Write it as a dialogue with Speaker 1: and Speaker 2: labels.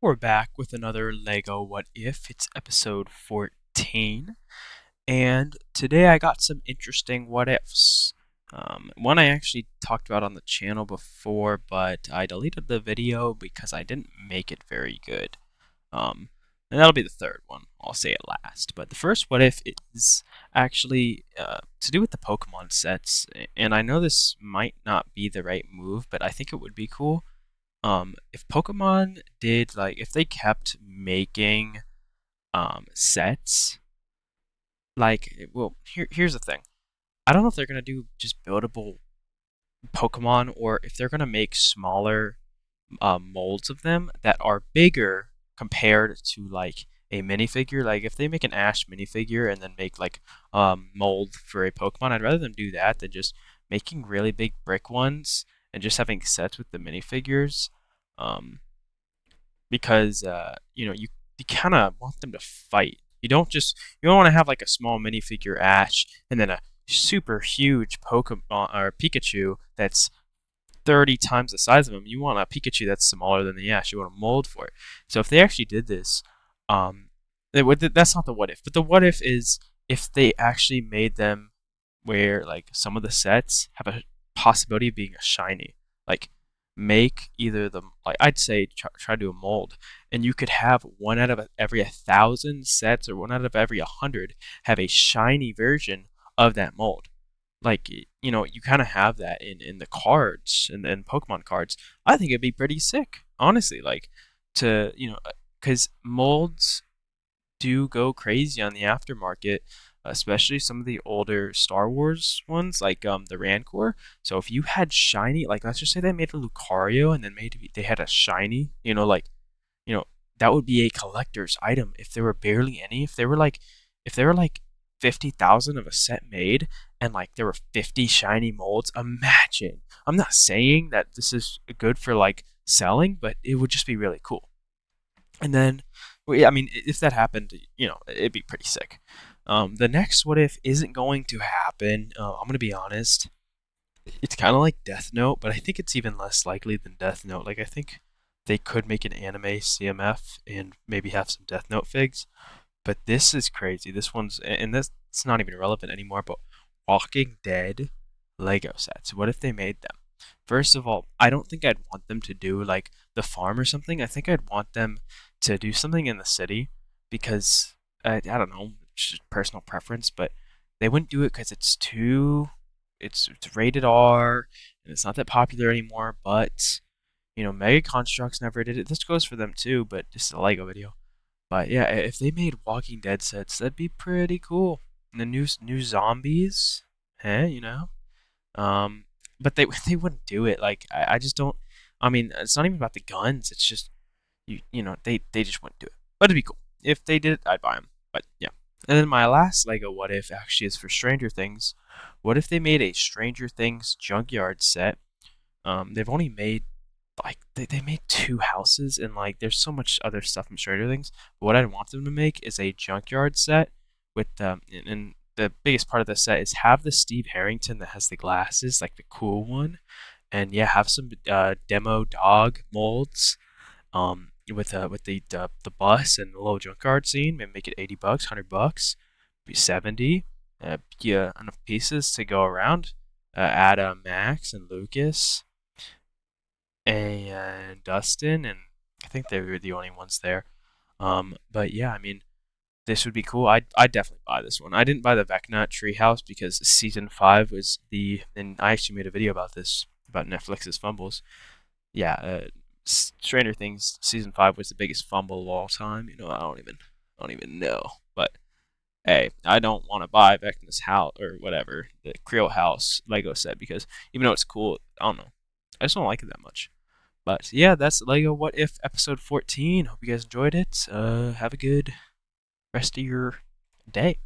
Speaker 1: We're back with another Lego What If. It's episode 14. And today I got some interesting what ifs. One I actually talked about on the channel before, but I deleted the video because I didn't make it very good. Um, and that'll be the third one. I'll say it last. But the first what if is actually to do with the Pokemon sets. And I know this might not be the right move, but I think it would be cool if Pokemon did like if they kept making sets here's the thing. I don't know if they're gonna do just buildable Pokemon or if they're gonna make smaller molds of them that are bigger compared to like a minifigure. Like if they make an Ash minifigure and then make like mold for a Pokemon, I'd rather them do that than just making really big brick ones and just having sets with the minifigures. Um, because you kind of want them to fight. You don't want to have like a small minifigure Ash and then a super huge Pokemon or Pikachu that's 30 times the size of him. You want a Pikachu that's smaller than the Ash. You want a mold for it. So if they actually did this, that's not the what if. But the what if is if they actually made them where like some of the sets have a possibility of being a shiny. Like make either the like I'd say try to do a mold, and you could have one out of every 1,000 sets or one out of every 100 have a shiny version of that mold. Like you kind of have that in the cards and Pokemon cards. I think it'd be pretty sick, honestly. Like to because molds do go crazy on the aftermarket, especially some of the older Star Wars ones, like the Rancor. So if you had shiny, like let's just say they made a Lucario and then they had a shiny, you know that would be a collector's item if there were barely any. If there were like 50,000 of a set made and like there were 50 shiny molds, imagine. I'm not saying that this is good for like selling, but it would just be really cool. And then, well, yeah, I mean, if that happened, it'd be pretty sick. The next what if isn't going to happen. I'm gonna be honest. It's kind of like Death Note, but I think it's even less likely than Death Note. Like I think they could make an anime CMF and maybe have some Death Note figs. But this is crazy. This one's and this it's not even relevant anymore. But Walking Dead Lego sets. What if they made them? First of all, I don't think I'd want them to do like the farm or something. I think I'd want them to do something in the city because I don't know, it's just personal preference, but they wouldn't do it because it's rated R and it's not that popular anymore. But Mega Constructs never did it. This goes for them too, but just a Lego video. But yeah, if they made Walking Dead sets, that'd be pretty cool. And the new zombies, um, but they they wouldn't do it. Like I just don't. I mean, it's not even about the guns. It's just they just wouldn't do it. But it'd be cool if they did it. I'd buy them. But yeah. And then my last Lego what if actually is for Stranger Things. What if they made a Stranger Things junkyard set? They've only made like they made two houses and like there's so much other stuff from Stranger Things. But what I want them to make is a junkyard set with and the biggest part of the set is have the Steve Harrington that has the glasses, like the cool one, and yeah, have some demo dog molds. With the bus and the little junkyard scene, maybe make it $80, $100, be 70. Yeah, enough pieces to go around. Add Max and Lucas and Dustin, and I think they were the only ones there. But yeah, I mean, this would be cool. I'd definitely buy this one. I didn't buy the Vecna Treehouse because season 5 was and I actually made a video about this about Netflix's fumbles. Yeah, Stranger Things season 5 was the biggest fumble of all time. I don't even know. But hey, I don't want to buy Vecna's house or whatever the Creel House Lego set because even though it's cool, I don't know. I just don't like it that much. But yeah, that's Lego What If episode 14. Hope you guys enjoyed it. Have a good rest of your day.